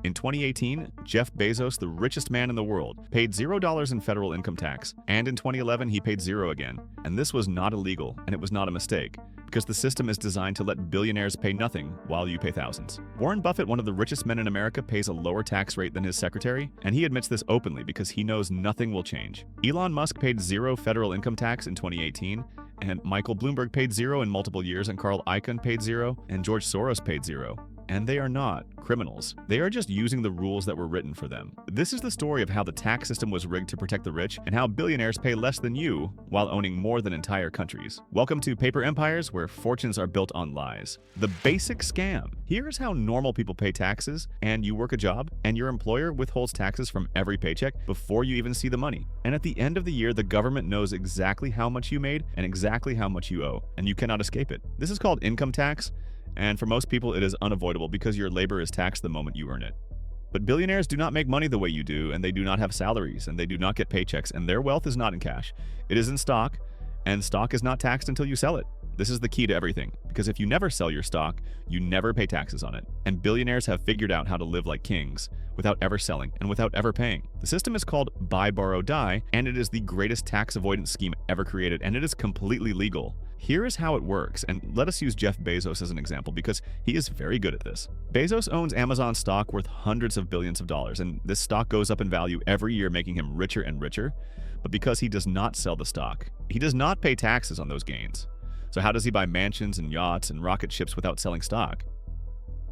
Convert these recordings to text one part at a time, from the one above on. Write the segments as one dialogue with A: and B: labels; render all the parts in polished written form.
A: In 2018, Jeff Bezos, the richest man in the world, paid $0 in federal income tax, and in 2011 he paid zero again. And this was not illegal, and it was not a mistake, because the system is designed to let billionaires pay nothing while you pay thousands. Warren Buffett, one of the richest men in America, pays a lower tax rate than his secretary, and he admits this openly because he knows nothing will change. Elon Musk paid zero federal income tax in 2018, and Michael Bloomberg paid zero in multiple years, and Carl Icahn paid zero, and George Soros paid zero. And they are not criminals. They are just using the rules that were written for them. This is the story of how the tax system was rigged to protect the rich and how billionaires pay less than you while owning more than entire countries. Welcome to Paper Empires, where fortunes are built on lies. The basic scam. Here's how normal people pay taxes, and you work a job, and your employer withholds taxes from every paycheck before you even see the money. And at the end of the year, the government knows exactly how much you made and exactly how much you owe, and you cannot escape it. This is called income tax. And for most people, it is unavoidable because your labor is taxed the moment you earn it. But billionaires do not make money the way you do, and they do not have salaries, and they do not get paychecks, and their wealth is not in cash. It is in stock, and stock is not taxed until you sell it. This is the key to everything, because if you never sell your stock, you never pay taxes on it. And billionaires have figured out how to live like kings without ever selling and without ever paying. The system is called buy, borrow, die, and it is the greatest tax avoidance scheme ever created, and it is completely legal. Here is how it works, and let us use Jeff Bezos as an example because he is very good at this. Bezos owns Amazon stock worth hundreds of billions of dollars, and this stock goes up in value every year, making him richer and richer. But because he does not sell the stock, he does not pay taxes on those gains. So how does he buy mansions and yachts and rocket ships without selling stock?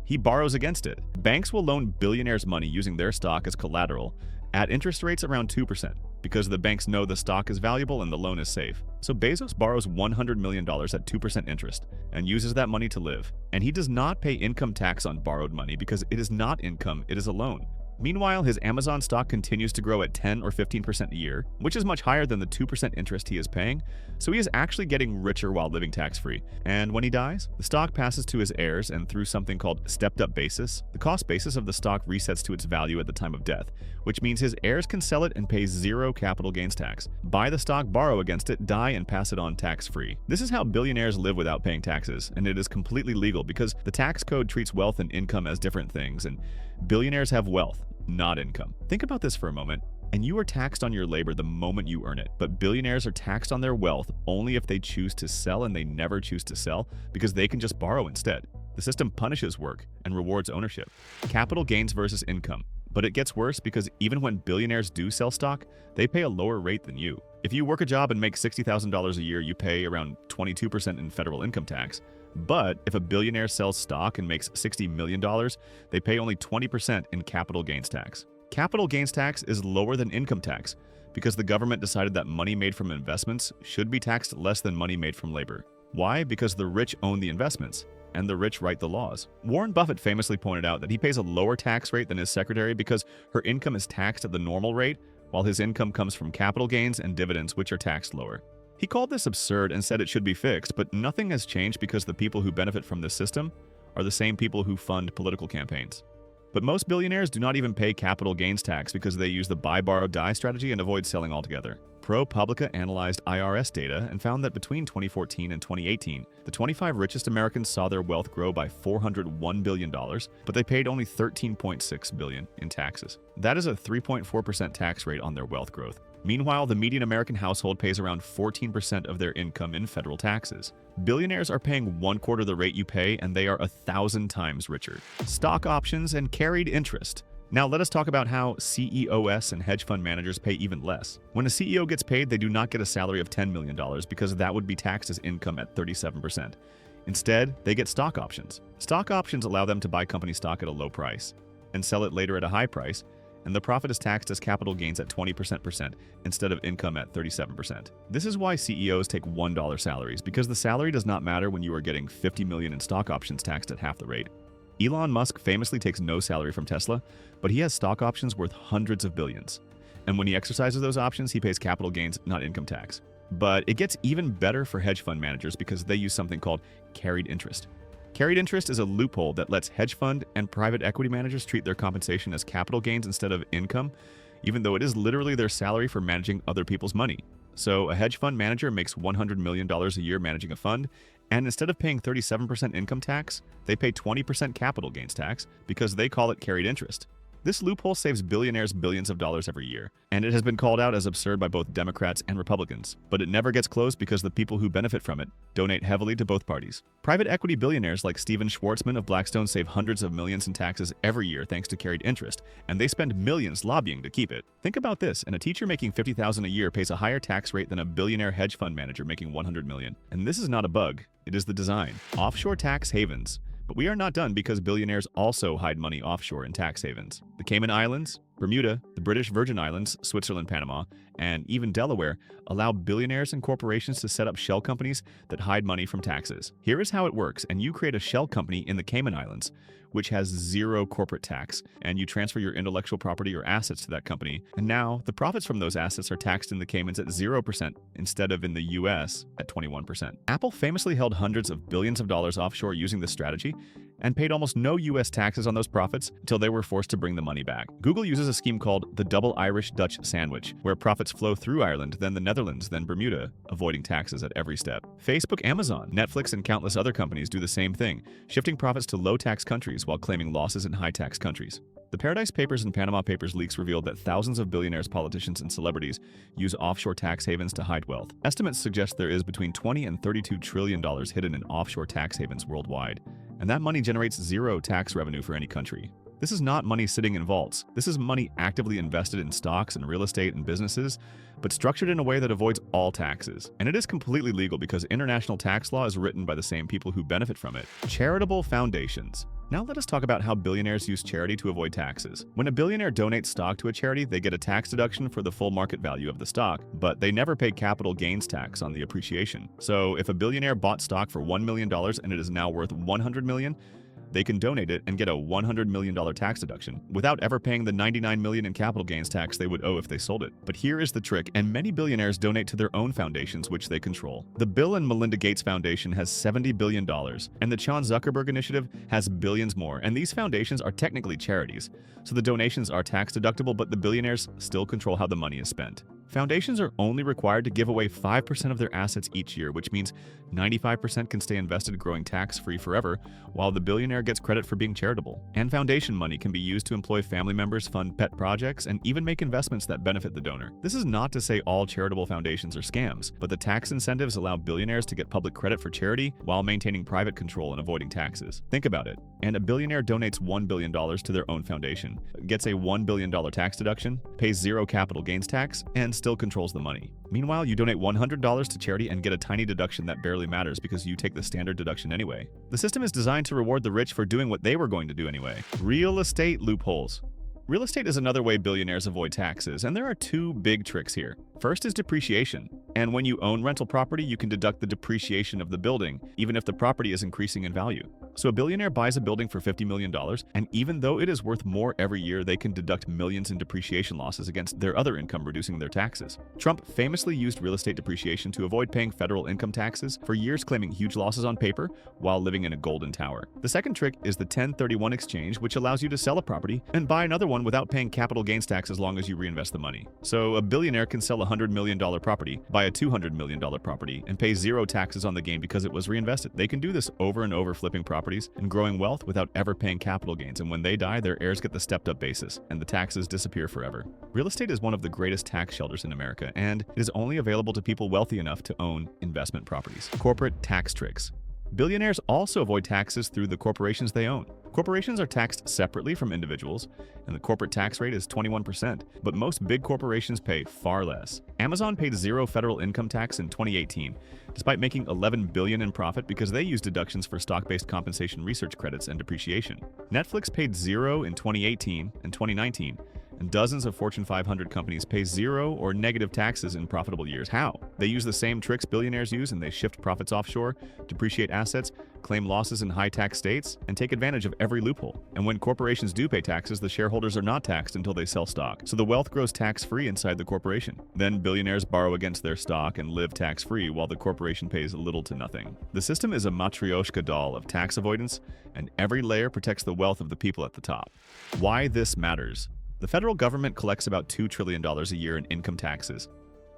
A: He borrows against it. Banks will loan billionaires money using their stock as collateral at interest rates around 2%, because the banks know the stock is valuable and the loan is safe. So Bezos borrows $100 million at 2% interest and uses that money to live. And he does not pay income tax on borrowed money because it is not income, it is a loan. Meanwhile, his Amazon stock continues to grow at 10 or 15% a year, which is much higher than the 2% interest he is paying, so he is actually getting richer while living tax-free. And when he dies, the stock passes to his heirs, and through something called stepped-up basis, the cost basis of the stock resets to its value at the time of death, which means his heirs can sell it and pay zero capital gains tax. Buy the stock, borrow against it, die, and pass it on tax-free. This is how billionaires live without paying taxes, and it is completely legal because the tax code treats wealth and income as different things, and billionaires have wealth, not income. Think about this for a moment. And you are taxed on your labor the moment you earn it, but billionaires are taxed on their wealth only if they choose to sell, and they never choose to sell because they can just borrow instead. The system punishes work and rewards ownership. Capital gains versus income. But it gets worse because even when billionaires do sell stock, they pay a lower rate than you. If you work a job and make $60,000 a year, you pay around 22% in federal income tax. But if a billionaire sells stock and makes $60 million, they pay only 20% in capital gains tax. Capital gains tax is lower than income tax because the government decided that money made from investments should be taxed less than money made from labor. Why? Because the rich own the investments, and the rich write the laws. Warren Buffett famously pointed out that he pays a lower tax rate than his secretary because her income is taxed at the normal rate, while his income comes from capital gains and dividends, which are taxed lower. He called this absurd and said it should be fixed, but nothing has changed because the people who benefit from this system are the same people who fund political campaigns. But most billionaires do not even pay capital gains tax because they use the buy, borrow, die strategy and avoid selling altogether. ProPublica analyzed IRS data and found that between 2014 and 2018, the 25 richest Americans saw their wealth grow by $401 billion, but they paid only $13.6 billion in taxes. That is a 3.4% tax rate on their wealth growth. Meanwhile, the median American household pays around 14% of their income in federal taxes. Billionaires are paying 1/4 the rate you pay, and they are 1,000 times richer. Stock options and carried interest. Now let us talk about how CEOs and hedge fund managers pay even less. When a CEO gets paid, they do not get a salary of $10 million because that would be taxed as income at 37%. Instead, they get stock options. Stock options allow them to buy company stock at a low price and sell it later at a high price, and the profit is taxed as capital gains at 20% instead of income at 37%. This is why CEOs take $1 salaries, because the salary does not matter when you are getting $50 million in stock options taxed at half the rate. Elon Musk famously takes no salary from Tesla, but he has stock options worth hundreds of billions. And when he exercises those options, he pays capital gains, not income tax. But it gets even better for hedge fund managers because they use something called carried interest. Carried interest is a loophole that lets hedge fund and private equity managers treat their compensation as capital gains instead of income, even though it is literally their salary for managing other people's money. So a hedge fund manager makes $100 million a year managing a fund, and instead of paying 37% income tax, they pay 20% capital gains tax because they call it carried interest. This loophole saves billionaires billions of dollars every year, and it has been called out as absurd by both Democrats and Republicans. But it never gets closed because the people who benefit from it donate heavily to both parties. Private equity billionaires like Steven Schwarzman of Blackstone save hundreds of millions in taxes every year thanks to carried interest, and they spend millions lobbying to keep it. Think about this, and a teacher making $50,000 a year pays a higher tax rate than a billionaire hedge fund manager making $100 million. And this is not a bug, it is the design. Offshore tax havens. But we are not done because billionaires also hide money offshore in tax havens. The Cayman Islands, Bermuda, the British Virgin Islands, Switzerland, Panama, and even Delaware allow billionaires and corporations to set up shell companies that hide money from taxes. Here is how it works, and you create a shell company in the Cayman Islands, which has zero corporate tax, and you transfer your intellectual property or assets to that company, and now the profits from those assets are taxed in the Caymans at 0% instead of in the US at 21%. Apple famously held hundreds of billions of dollars offshore using this strategy, and paid almost no US taxes on those profits until they were forced to bring the money back. Google uses a scheme called the double Irish-Dutch sandwich, where profits flow through Ireland, then the Netherlands, then Bermuda, avoiding taxes at every step. Facebook, Amazon, Netflix, and countless other companies do the same thing, shifting profits to low-tax countries while claiming losses in high-tax countries. The Paradise Papers and Panama Papers leaks revealed that thousands of billionaires, politicians, and celebrities use offshore tax havens to hide wealth. Estimates suggest there is between $20 and $32 trillion hidden in offshore tax havens worldwide, and that money generates zero tax revenue for any country. This is not money sitting in vaults. This is money actively invested in stocks and real estate and businesses, but structured in a way that avoids all taxes. And it is completely legal because international tax law is written by the same people who benefit from it. Charitable foundations. Now let us talk about how billionaires use charity to avoid taxes. When a billionaire donates stock to a charity, they get a tax deduction for the full market value of the stock, but they never pay capital gains tax on the appreciation. So if a billionaire bought stock for $1 million and it is now worth $100 million, they can donate it and get a $100 million tax deduction without ever paying the $99 million in capital gains tax they would owe if they sold it. But here is the trick, and many billionaires donate to their own foundations, which they control. The Bill and Melinda Gates Foundation has $70 billion, and the Chan Zuckerberg Initiative has billions more, and these foundations are technically charities. So the donations are tax deductible, but the billionaires still control how the money is spent. Foundations are only required to give away 5% of their assets each year, which means 95% can stay invested growing tax-free forever, while the billionaire gets credit for being charitable. And foundation money can be used to employ family members, fund pet projects, and even make investments that benefit the donor. This is not to say all charitable foundations are scams, but the tax incentives allow billionaires to get public credit for charity while maintaining private control and avoiding taxes. Think about it. And a billionaire donates $1 billion to their own foundation, gets a $1 billion tax deduction, pays zero capital gains tax, and still controls the money. Meanwhile, you donate $100 to charity and get a tiny deduction that barely matters because you take the standard deduction anyway. The system is designed to reward the rich for doing what they were going to do anyway. Real estate loopholes. Real estate is another way billionaires avoid taxes, and there are two big tricks here. First is depreciation. And when you own rental property, you can deduct the depreciation of the building, even if the property is increasing in value. So a billionaire buys a building for $50 million, and even though it is worth more every year, they can deduct millions in depreciation losses against their other income, reducing their taxes. Trump famously used real estate depreciation to avoid paying federal income taxes, for years claiming huge losses on paper while living in a golden tower. The second trick is the 1031 exchange, which allows you to sell a property and buy another one without paying capital gains tax as long as you reinvest the money. So a billionaire can sell a $100 million property, buy a $200 million property, and pay zero taxes on the gain because it was reinvested. They can do this over and over, flipping properties and growing wealth without ever paying capital gains, and when they die, their heirs get the stepped-up basis, and the taxes disappear forever. Real estate is one of the greatest tax shelters in America, and it is only available to people wealthy enough to own investment properties. Corporate tax tricks. Billionaires also avoid taxes through the corporations they own. Corporations are taxed separately from individuals, and the corporate tax rate is 21%, but most big corporations pay far less. Amazon paid zero federal income tax in 2018, despite making $11 billion in profit because they used deductions for stock-based compensation research credits and depreciation. Netflix paid zero in 2018 and 2019, and dozens of Fortune 500 companies pay zero or negative taxes in profitable years. How? They use the same tricks billionaires use, and they shift profits offshore, depreciate assets, claim losses in high-tax states, and take advantage of every loophole. And when corporations do pay taxes, the shareholders are not taxed until they sell stock, so the wealth grows tax-free inside the corporation. Then billionaires borrow against their stock and live tax-free while the corporation pays little to nothing. The system is a matryoshka doll of tax avoidance, and every layer protects the wealth of the people at the top. Why this matters. The federal government collects about $2 trillion a year in income taxes,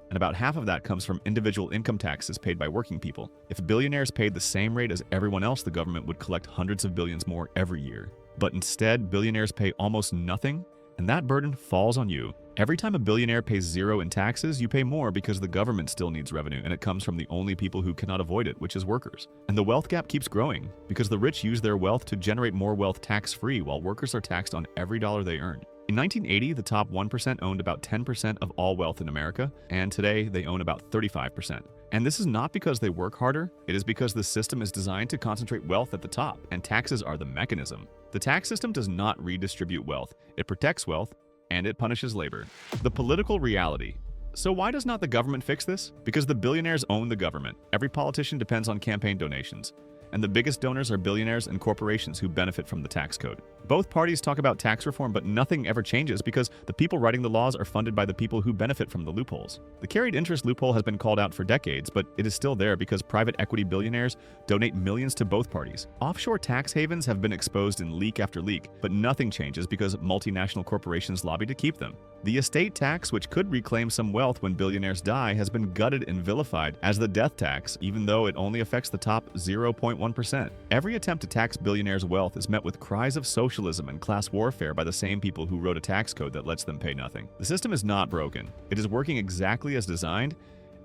A: and about half of that comes from individual income taxes paid by working people. If billionaires paid the same rate as everyone else, the government would collect hundreds of billions more every year. But instead, billionaires pay almost nothing, and that burden falls on you. Every time a billionaire pays zero in taxes, you pay more because the government still needs revenue, and it comes from the only people who cannot avoid it, which is workers. And the wealth gap keeps growing because the rich use their wealth to generate more wealth tax-free, while workers are taxed on every dollar they earn. In 1980, the top 1% owned about 10% of all wealth in America, and today they own about 35%. And this is not because they work harder, it is because the system is designed to concentrate wealth at the top, and taxes are the mechanism. The tax system does not redistribute wealth, it protects wealth, and it punishes labor. The political reality. So why does not the government fix this? Because the billionaires own the government. Every politician depends on campaign donations. And the biggest donors are billionaires and corporations who benefit from the tax code. Both parties talk about tax reform, but nothing ever changes because the people writing the laws are funded by the people who benefit from the loopholes. The carried interest loophole has been called out for decades, but it is still there because private equity billionaires donate millions to both parties. Offshore tax havens have been exposed in leak after leak, but nothing changes because multinational corporations lobby to keep them. The estate tax, which could reclaim some wealth when billionaires die, has been gutted and vilified as the death tax, even though it only affects the top 0.1%. Every attempt to tax billionaires' wealth is met with cries of socialism and class warfare by the same people who wrote a tax code that lets them pay nothing. The system is not broken. It is working exactly as designed,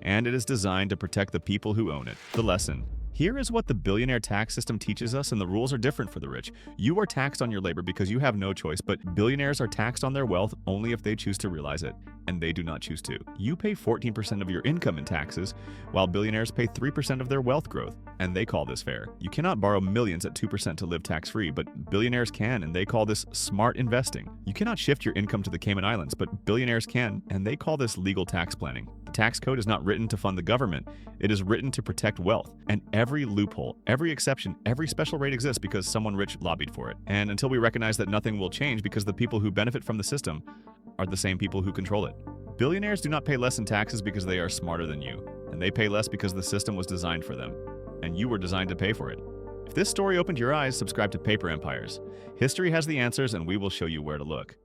A: and it is designed to protect the people who own it. The lesson. Here is what the billionaire tax system teaches us, and the rules are different for the rich. You are taxed on your labor because you have no choice, but billionaires are taxed on their wealth only if they choose to realize it, and they do not choose to. You pay 14% of your income in taxes, while billionaires pay 3% of their wealth growth, and they call this fair. You cannot borrow millions at 2% to live tax-free, but billionaires can, and they call this smart investing. You cannot shift your income to the Cayman Islands, but billionaires can, and they call this legal tax planning. The tax code is not written to fund the government. It is written to protect wealth, and every loophole, every exception, every special rate exists because someone rich lobbied for it. And until we recognize that nothing will change because the people who benefit from the system are the same people who control it. Billionaires do not pay less in taxes because they are smarter than you, and they pay less because the system was designed for them, and you were designed to pay for it. If this story opened your eyes, subscribe to Paper Empires. History has the answers, and we will show you where to look.